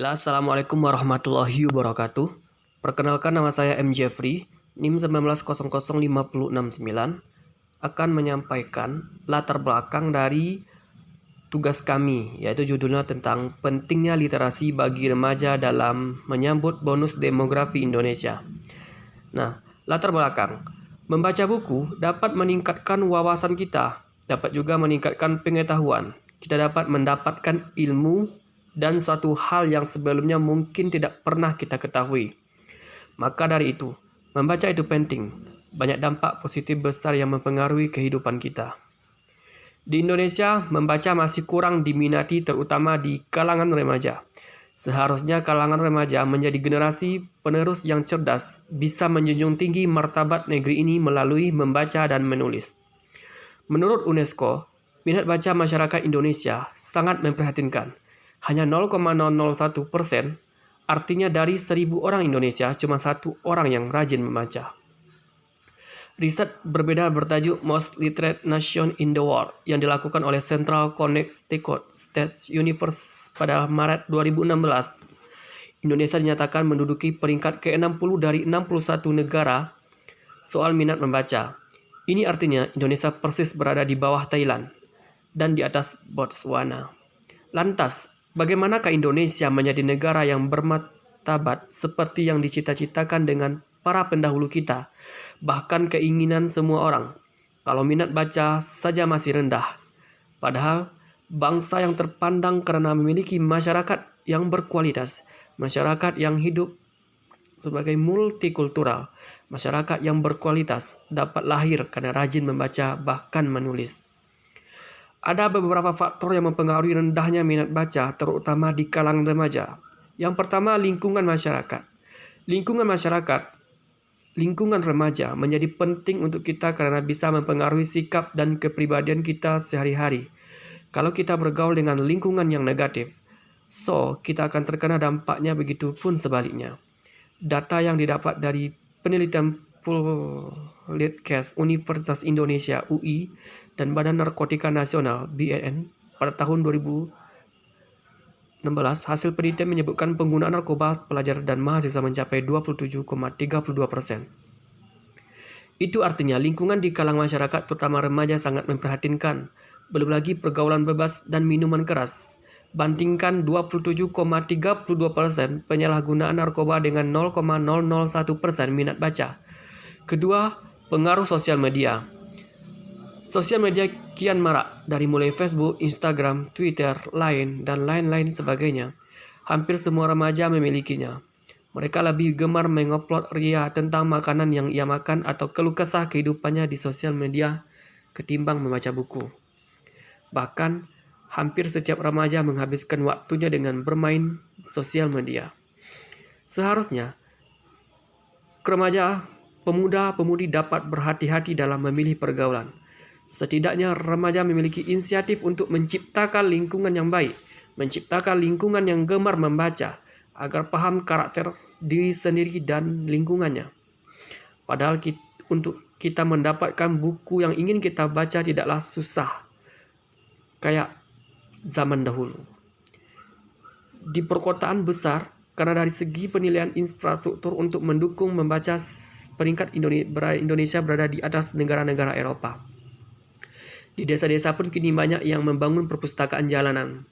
Assalamualaikum warahmatullahi wabarakatuh. Perkenalkan, nama saya M. Jeffrey, NIM 19005069, akan menyampaikan latar belakang dari tugas kami, yaitu judulnya tentang pentingnya literasi bagi remaja dalam menyambut bonus demografi Indonesia. Nah, latar belakang. Membaca buku dapat meningkatkan wawasan kita, dapat juga meningkatkan pengetahuan. Kita dapat mendapatkan ilmu dan suatu hal yang sebelumnya mungkin tidak pernah kita ketahui. Maka dari itu, membaca itu penting. Banyak dampak positif besar yang mempengaruhi kehidupan kita. Di Indonesia, membaca masih kurang diminati terutama di kalangan remaja. Seharusnya kalangan remaja menjadi generasi penerus yang cerdas, bisa menjunjung tinggi martabat negeri ini melalui membaca dan menulis. Menurut UNESCO, minat baca masyarakat Indonesia sangat memprihatinkan. Hanya 0,001%, artinya dari 1.000 orang Indonesia, cuma 1 orang yang rajin membaca. Riset berbeda bertajuk Most Literate Nation in the World yang dilakukan oleh Central Connecticut State University pada Maret 2016. Indonesia dinyatakan menduduki peringkat ke-60 dari 61 negara soal minat membaca. Ini artinya Indonesia persis berada di bawah Thailand dan di atas Botswana. Lantas, bagaimanakah Indonesia menjadi negara yang bermartabat seperti yang dicita-citakan dengan para pendahulu kita, bahkan keinginan semua orang? Kalau minat baca saja masih rendah. Padahal, bangsa yang terpandang karena memiliki masyarakat yang berkualitas, masyarakat yang hidup sebagai multikultural, masyarakat yang berkualitas dapat lahir karena rajin membaca bahkan menulis. Ada beberapa faktor yang mempengaruhi rendahnya minat baca, terutama di kalangan remaja. Yang pertama, lingkungan masyarakat. Lingkungan remaja menjadi penting untuk kita karena bisa mempengaruhi sikap dan kepribadian kita sehari-hari. Kalau kita bergaul dengan lingkungan yang negatif, kita akan terkena dampaknya, begitu pun sebaliknya. Data yang didapat dari penelitian Politcast Universitas Indonesia UI dan Badan Narkotika Nasional BNN pada tahun 2016, hasil penelitian menyebutkan penggunaan narkoba pelajar dan mahasiswa mencapai 27,32%. Itu artinya lingkungan di kalangan masyarakat terutama remaja sangat memprihatinkan. Belum lagi pergaulan bebas dan minuman keras. Bandingkan 27,32% penyalahgunaan narkoba dengan 0,001% minat baca. Kedua, pengaruh sosial media. Sosial media kian marak, dari mulai Facebook, Instagram, Twitter, Line, dan lain-lain sebagainya. Hampir semua remaja memilikinya. Mereka lebih gemar mengupload ria tentang makanan yang ia makan atau keluh kesah kehidupannya di sosial media ketimbang membaca buku. Bahkan, hampir setiap remaja menghabiskan waktunya dengan bermain sosial media. Seharusnya, remaja, pemuda-pemudi dapat berhati-hati dalam memilih pergaulan. Setidaknya remaja memiliki inisiatif untuk menciptakan lingkungan yang baik, menciptakan lingkungan yang gemar membaca, agar paham karakter diri sendiri dan lingkungannya. Padahal untuk kita mendapatkan buku yang ingin kita baca tidaklah susah, kayak zaman dahulu. Di perkotaan besar, karena dari segi penilaian infrastruktur untuk mendukung membaca, peringkat Indonesia berada di atas negara-negara Eropa. Di desa-desa pun kini banyak yang membangun perpustakaan jalanan,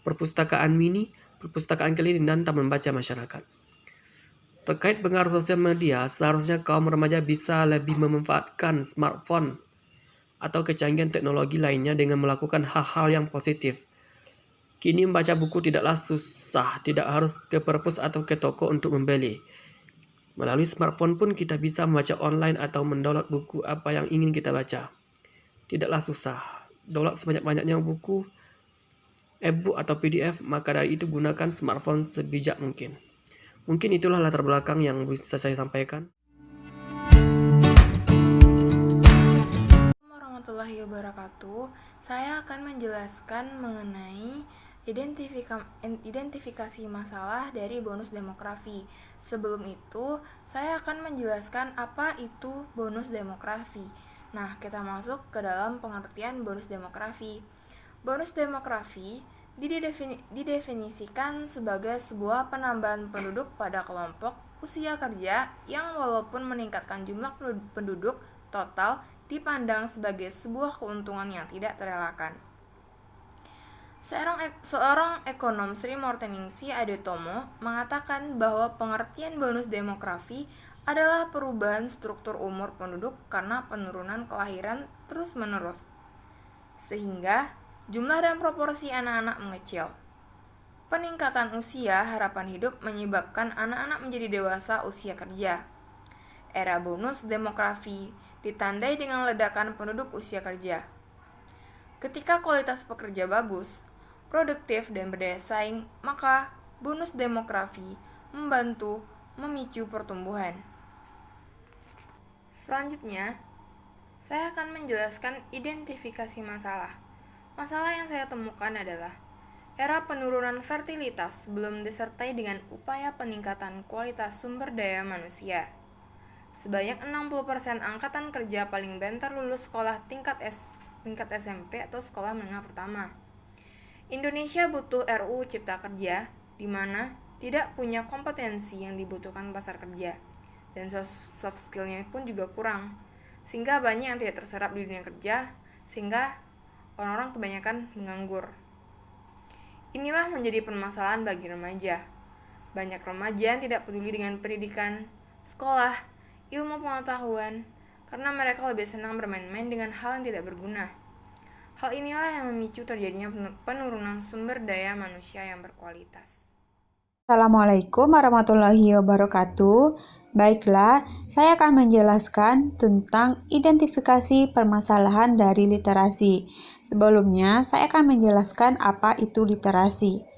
perpustakaan mini, perpustakaan keliling, dan taman baca masyarakat. Terkait pengaruh sosial media, seharusnya kaum remaja bisa lebih memanfaatkan smartphone atau kecanggihan teknologi lainnya dengan melakukan hal-hal yang positif. Kini membaca buku tidaklah susah, tidak harus ke perpus atau ke toko untuk membeli. Melalui smartphone pun kita bisa membaca online atau mendownload buku apa yang ingin kita baca. Tidaklah susah. Download sebanyak-banyaknya buku, e-book atau PDF, maka dari itu gunakan smartphone sebijak mungkin. Mungkin itulah latar belakang yang bisa saya sampaikan. Warahmatullahi wabarakatuh. Saya akan menjelaskan mengenai identifikasi masalah dari bonus demografi. Sebelum itu, saya akan menjelaskan apa itu bonus demografi. Nah, kita masuk ke dalam pengertian bonus demografi. Bonus demografi didefinisikan sebagai sebuah penambahan penduduk pada kelompok usia kerja yang walaupun meningkatkan jumlah penduduk total dipandang sebagai sebuah keuntungan yang tidak terelakkan. Seorang ekonom Sri Morteningsi Adetomo mengatakan bahwa pengertian bonus demografi adalah perubahan struktur umur penduduk karena penurunan kelahiran terus-menerus, sehingga jumlah dan proporsi anak-anak mengecil. Peningkatan usia harapan hidup menyebabkan anak-anak menjadi dewasa usia kerja. Era bonus demografi ditandai dengan ledakan penduduk usia kerja. Ketika kualitas pekerja bagus, produktif dan berdaya saing, maka bonus demografi membantu memicu pertumbuhan. Selanjutnya, saya akan menjelaskan identifikasi masalah. Masalah yang saya temukan adalah era penurunan fertilitas belum disertai dengan upaya peningkatan kualitas sumber daya manusia. Sebanyak 60% angkatan kerja paling bentar lulus sekolah tingkat SMP atau sekolah menengah pertama. Indonesia butuh RUU Cipta Kerja, di mana tidak punya kompetensi yang dibutuhkan pasar kerja, dan soft skill-nya pun juga kurang, sehingga banyak yang tidak terserap di dunia kerja, sehingga orang-orang kebanyakan menganggur. Inilah menjadi permasalahan bagi remaja. Banyak remaja yang tidak peduli dengan pendidikan, sekolah, ilmu pengetahuan, karena mereka lebih senang bermain-main dengan hal yang tidak berguna. Hal inilah yang memicu terjadinya penurunan sumber daya manusia yang berkualitas. Assalamualaikum warahmatullahi wabarakatuh. Baiklah, saya akan menjelaskan tentang identifikasi permasalahan dari literasi. Sebelumnya, saya akan menjelaskan apa itu literasi.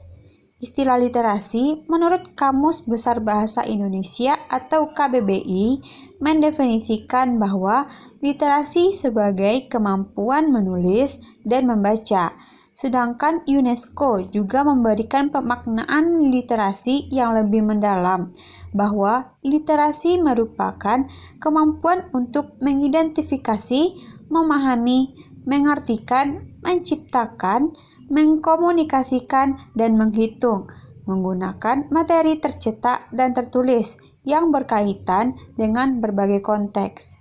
Istilah literasi menurut Kamus Besar Bahasa Indonesia atau KBBI mendefinisikan bahwa literasi sebagai kemampuan menulis dan membaca. Sedangkan UNESCO juga memberikan pemaknaan literasi yang lebih mendalam, bahwa literasi merupakan kemampuan untuk mengidentifikasi, memahami, mengartikan, menciptakan, mengkomunikasikan, dan menghitung menggunakan materi tercetak dan tertulis yang berkaitan dengan berbagai konteks.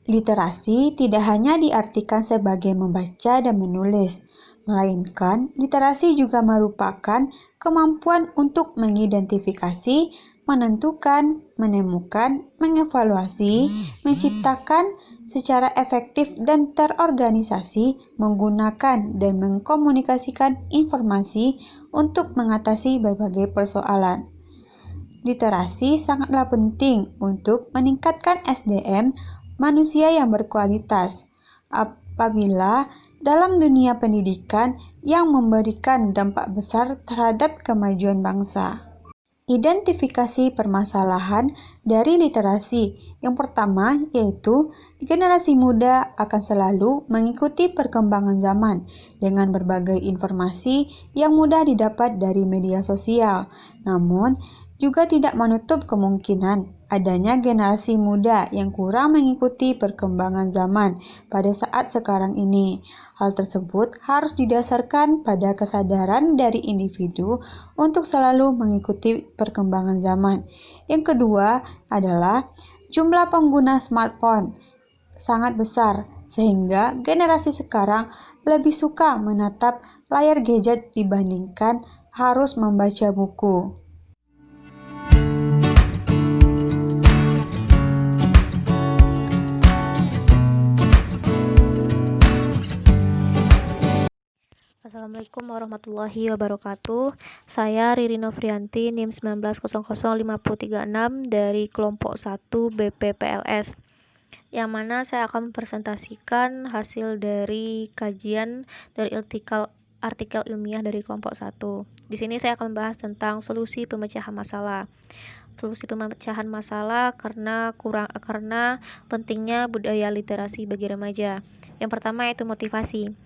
Literasi tidak hanya diartikan sebagai membaca dan menulis, melainkan literasi juga merupakan kemampuan untuk mengidentifikasi, menentukan, menemukan, mengevaluasi, menciptakan secara efektif dan terorganisasi, menggunakan dan mengkomunikasikan informasi untuk mengatasi berbagai persoalan. Literasi sangatlah penting untuk meningkatkan SDM manusia yang berkualitas apabila dalam dunia pendidikan yang memberikan dampak besar terhadap kemajuan bangsa. Identifikasi permasalahan dari literasi. Yang pertama yaitu generasi muda akan selalu mengikuti perkembangan zaman dengan berbagai informasi yang mudah didapat dari media sosial. Namun, juga tidak menutup kemungkinan adanya generasi muda yang kurang mengikuti perkembangan zaman pada saat sekarang ini. Hal tersebut harus didasarkan pada kesadaran dari individu untuk selalu mengikuti perkembangan zaman. Yang kedua adalah jumlah pengguna smartphone sangat besar, sehingga generasi sekarang lebih suka menatap layar gadget dibandingkan harus membaca buku. Assalamualaikum warahmatullahi wabarakatuh. Saya Riri Novrianti, NIM 19005036 dari kelompok 1 BPPLS, yang mana saya akan mempresentasikan hasil dari kajian dari artikel ilmiah dari kelompok 1. Di sini saya akan membahas tentang solusi pemecahan masalah. Solusi pemecahan masalah karena pentingnya budaya literasi bagi remaja. Yang pertama yaitu motivasi.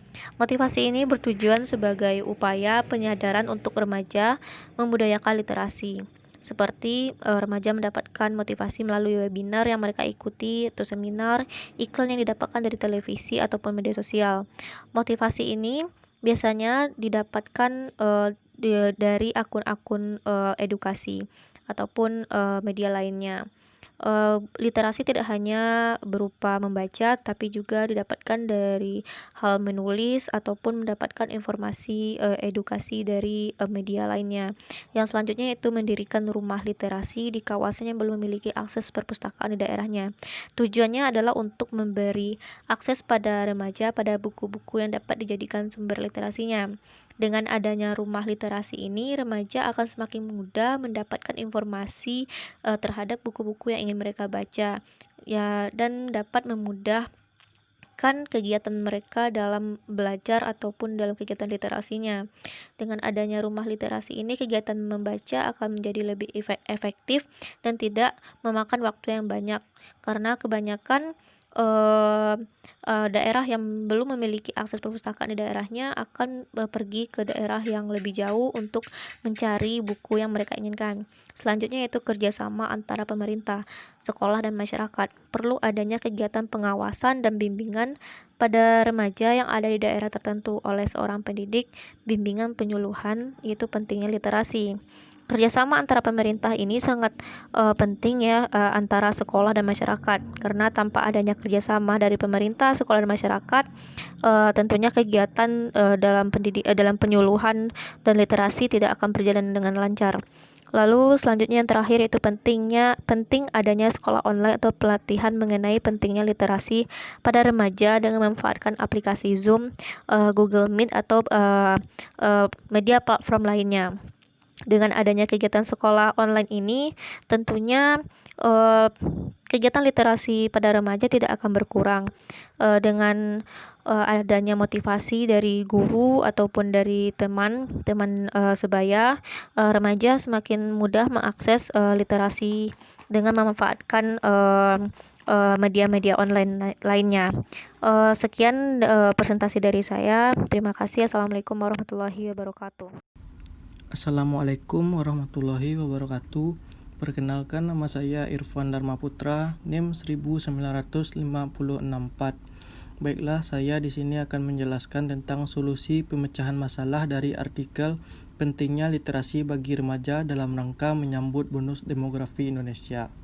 Motivasi ini bertujuan sebagai upaya penyadaran untuk remaja membudayakan literasi. Seperti remaja mendapatkan motivasi melalui webinar yang mereka ikuti atau seminar, iklan yang didapatkan dari televisi ataupun media sosial. Motivasi ini biasanya didapatkan dari akun-akun edukasi ataupun media lainnya. Literasi tidak hanya berupa membaca, tapi juga didapatkan dari hal menulis ataupun mendapatkan informasi edukasi dari media lainnya. Yang selanjutnya yaitu mendirikan rumah literasi di kawasan yang belum memiliki akses perpustakaan di daerahnya. Tujuannya adalah untuk memberi akses pada remaja pada buku-buku yang dapat dijadikan sumber literasinya. Dengan adanya rumah literasi ini, remaja akan semakin mudah mendapatkan informasi terhadap buku-buku yang ingin mereka baca, ya, dan dapat memudahkan kegiatan mereka dalam belajar ataupun dalam kegiatan literasinya. Dengan adanya rumah literasi ini, kegiatan membaca akan menjadi lebih efektif dan tidak memakan waktu yang banyak, karena kebanyakan daerah yang belum memiliki akses perpustakaan di daerahnya akan pergi ke daerah yang lebih jauh untuk mencari buku yang mereka inginkan. Selanjutnya yaitu kerjasama antara pemerintah, sekolah, dan masyarakat. Perlu adanya kegiatan pengawasan dan bimbingan pada remaja yang ada di daerah tertentu oleh seorang pendidik, bimbingan penyuluhan, yaitu pentingnya literasi. Kerjasama antara pemerintah ini sangat penting ya, antara sekolah dan masyarakat, karena tanpa adanya kerjasama dari pemerintah, sekolah, dan masyarakat, tentunya kegiatan dalam penyuluhan dan literasi tidak akan berjalan dengan lancar. Lalu selanjutnya yang terakhir yaitu penting adanya sekolah online atau pelatihan mengenai pentingnya literasi pada remaja dengan memanfaatkan aplikasi Zoom, Google Meet, atau media platform lainnya. Dengan adanya kegiatan sekolah online ini, tentunya kegiatan literasi pada remaja tidak akan berkurang. Dengan adanya motivasi dari guru ataupun dari teman-teman sebaya, remaja semakin mudah mengakses literasi dengan memanfaatkan media-media online lainnya. Sekian presentasi dari saya. Terima kasih. Assalamualaikum warahmatullahi wabarakatuh. Assalamualaikum warahmatullahi wabarakatuh. Perkenalkan, nama saya Irfan Dharma Putra, NIM 19664. Baiklah, saya di sini akan menjelaskan tentang solusi pemecahan masalah dari artikel Pentingnya Literasi bagi Remaja dalam rangka menyambut bonus demografi Indonesia.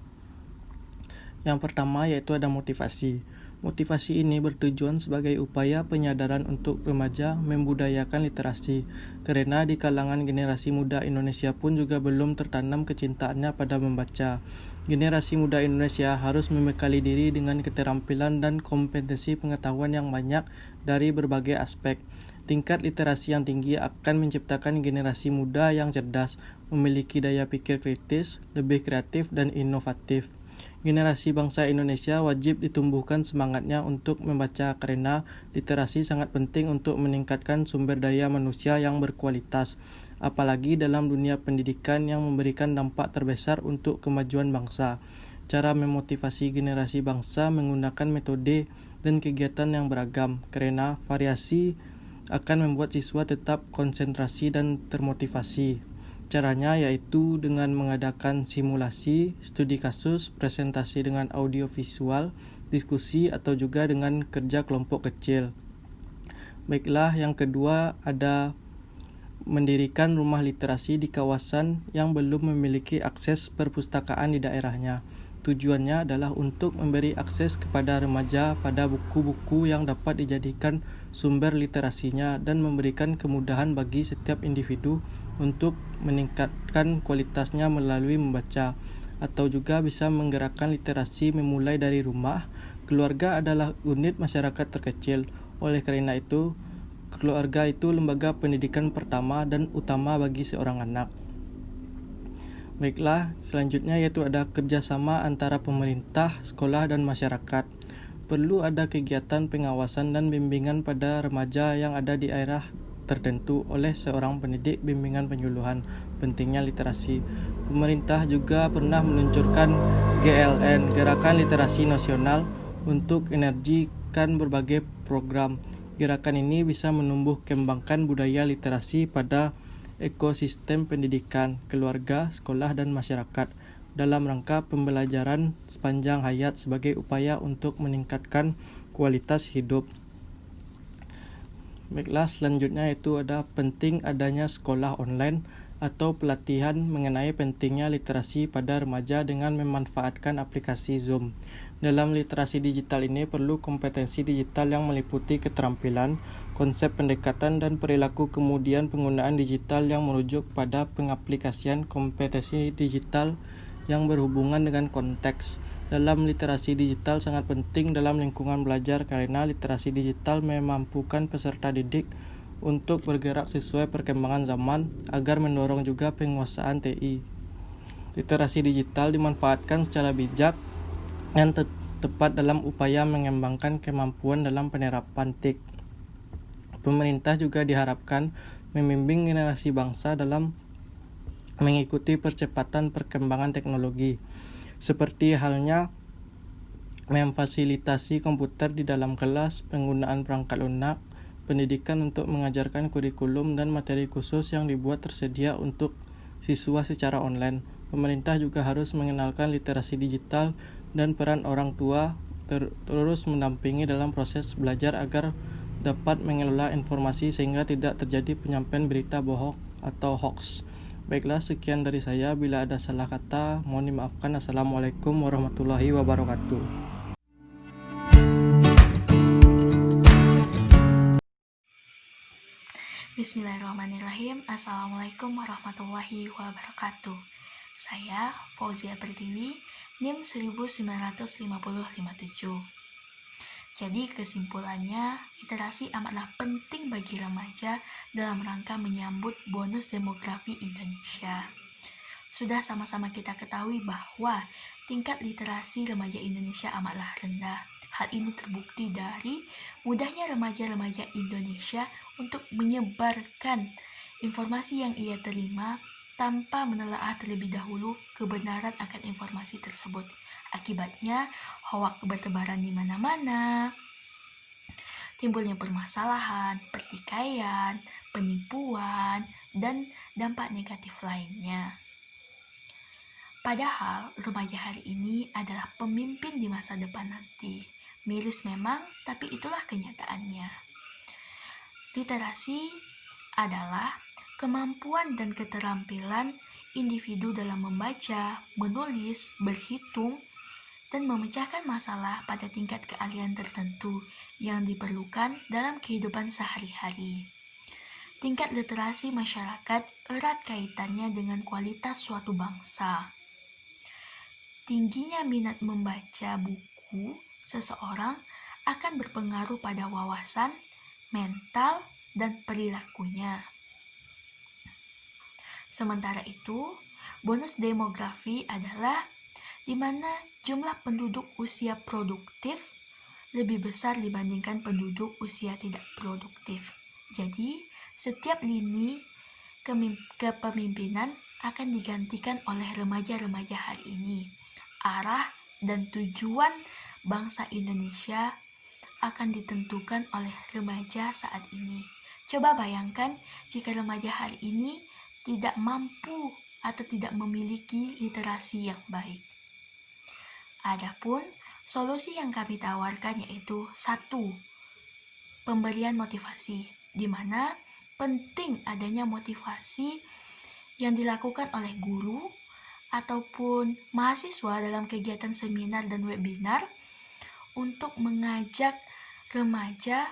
Yang pertama yaitu ada motivasi. Motivasi ini bertujuan sebagai upaya penyadaran untuk remaja membudayakan literasi, karena di kalangan generasi muda Indonesia pun juga belum tertanam kecintaannya pada membaca. Generasi muda Indonesia harus membekali diri dengan keterampilan dan kompetensi pengetahuan yang banyak dari berbagai aspek. Tingkat literasi yang tinggi akan menciptakan generasi muda yang cerdas, memiliki daya pikir kritis, lebih kreatif dan inovatif. Generasi bangsa Indonesia wajib ditumbuhkan semangatnya untuk membaca, karena literasi sangat penting untuk meningkatkan sumber daya manusia yang berkualitas, apalagi dalam dunia pendidikan yang memberikan dampak terbesar untuk kemajuan bangsa. Cara memotivasi generasi bangsa menggunakan metode dan kegiatan yang beragam, karena variasi akan membuat siswa tetap konsentrasi dan termotivasi. Caranya yaitu dengan mengadakan simulasi, studi kasus, presentasi dengan audio visual, diskusi, atau juga dengan kerja kelompok kecil. Baiklah, yang kedua ada mendirikan rumah literasi di kawasan yang belum memiliki akses perpustakaan di daerahnya. Tujuannya adalah untuk memberi akses kepada remaja pada buku-buku yang dapat dijadikan sumber literasinya dan memberikan kemudahan bagi setiap individu untuk meningkatkan kualitasnya melalui membaca, atau juga bisa menggerakkan literasi memulai dari rumah. Keluarga adalah unit masyarakat terkecil. Oleh karena itu, keluarga itu lembaga pendidikan pertama dan utama bagi seorang anak. Baiklah, selanjutnya yaitu ada kerjasama antara pemerintah, sekolah, dan masyarakat. Perlu ada kegiatan pengawasan dan bimbingan pada remaja yang ada di daerah tertentu oleh seorang pendidik bimbingan penyuluhan pentingnya literasi. Pemerintah juga pernah meluncurkan GLN, Gerakan Literasi Nasional, untuk energikan berbagai program. Gerakan ini bisa menumbuh kembangkan budaya literasi pada ekosistem pendidikan, keluarga, sekolah, dan masyarakat dalam rangka pembelajaran sepanjang hayat sebagai upaya untuk meningkatkan kualitas hidup. Baiklah, selanjutnya itu ada penting adanya sekolah online atau pelatihan mengenai pentingnya literasi pada remaja dengan memanfaatkan aplikasi Zoom. Dalam literasi digital ini perlu kompetensi digital yang meliputi keterampilan, konsep pendekatan dan perilaku, kemudian penggunaan digital yang merujuk pada pengaplikasian kompetensi digital yang berhubungan dengan konteks. Dalam literasi digital sangat penting dalam lingkungan belajar karena literasi digital memampukan peserta didik untuk bergerak sesuai perkembangan zaman agar mendorong juga penguasaan TI. Literasi digital dimanfaatkan secara bijak dan tepat dalam upaya mengembangkan kemampuan dalam penerapan TIK. Pemerintah juga diharapkan membimbing generasi bangsa dalam mengikuti percepatan perkembangan teknologi, seperti halnya memfasilitasi komputer di dalam kelas, penggunaan perangkat lunak, pendidikan untuk mengajarkan kurikulum dan materi khusus yang dibuat tersedia untuk siswa secara online. Pemerintah juga harus mengenalkan literasi digital dan peran orang tua terus mendampingi dalam proses belajar agar dapat mengelola informasi sehingga tidak terjadi penyampaian berita bohong atau hoax. Baiklah, sekian dari saya. Bila ada salah kata, mohon dimaafkan. Assalamualaikum warahmatullahi wabarakatuh. Bismillahirrahmanirrahim. Assalamualaikum warahmatullahi wabarakatuh. Saya Fauzia Pertiwi, NIM 195057. Jadi kesimpulannya, literasi amatlah penting bagi remaja dalam rangka menyambut bonus demografi Indonesia. Sudah sama-sama kita ketahui bahwa tingkat literasi remaja Indonesia amatlah rendah. Hal ini terbukti dari mudahnya remaja-remaja Indonesia untuk menyebarkan informasi yang ia terima tanpa menelaah terlebih dahulu kebenaran akan informasi tersebut. Akibatnya, hoak bertebaran di mana-mana, timbulnya permasalahan, pertikaian, penipuan, dan dampak negatif lainnya. Padahal remaja hari ini adalah pemimpin di masa depan nanti. Miris memang, tapi itulah kenyataannya. Literasi adalah kemampuan dan keterampilan individu dalam membaca, menulis, berhitung, dan memecahkan masalah pada tingkat keahlian tertentu yang diperlukan dalam kehidupan sehari-hari. Tingkat literasi masyarakat erat kaitannya dengan kualitas suatu bangsa. Tingginya minat membaca buku seseorang akan berpengaruh pada wawasan, mental, dan perilakunya. Sementara itu, bonus demografi adalah di mana jumlah penduduk usia produktif lebih besar dibandingkan penduduk usia tidak produktif. Jadi, setiap lini kepemimpinan akan digantikan oleh remaja-remaja hari ini. Arah dan tujuan bangsa Indonesia akan ditentukan oleh remaja saat ini. Coba bayangkan jika remaja hari ini tidak mampu atau tidak memiliki literasi yang baik. Adapun solusi yang kami tawarkan yaitu 1. Pemberian motivasi, di mana penting adanya motivasi yang dilakukan oleh guru ataupun mahasiswa dalam kegiatan seminar dan webinar untuk mengajak remaja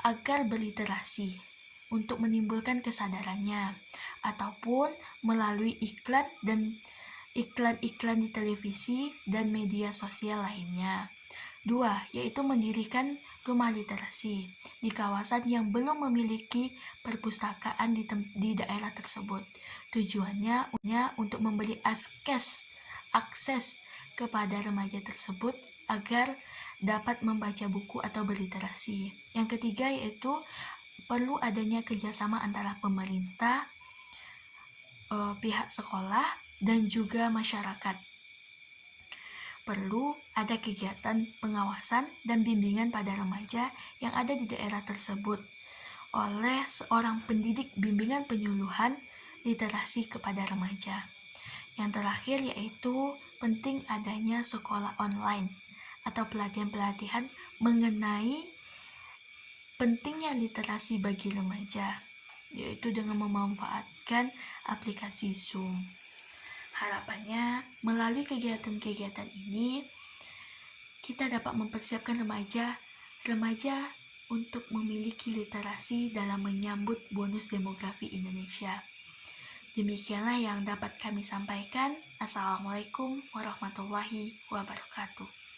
agar berliterasi, untuk menimbulkan kesadarannya, ataupun melalui iklan-iklan di televisi dan media sosial lainnya. 2. Yaitu mendirikan rumah literasi di kawasan yang belum memiliki perpustakaan di daerah tersebut. Tujuannya untuk memberi akses kepada remaja tersebut agar dapat membaca buku atau berliterasi. Yang ketiga yaitu perlu adanya kerjasama antara pemerintah, pihak sekolah, dan juga masyarakat. Perlu ada kegiatan pengawasan dan bimbingan pada remaja yang ada di daerah tersebut oleh seorang pendidik bimbingan penyuluhan literasi kepada remaja. Yang terakhir yaitu penting adanya sekolah online atau pelatihan-pelatihan mengenai pentingnya literasi bagi remaja, yaitu dengan memanfaatkan aplikasi Zoom. Harapannya, melalui kegiatan-kegiatan ini, kita dapat mempersiapkan remaja untuk memiliki literasi dalam menyambut bonus demografi Indonesia. Demikianlah yang dapat kami sampaikan. Assalamualaikum warahmatullahi wabarakatuh.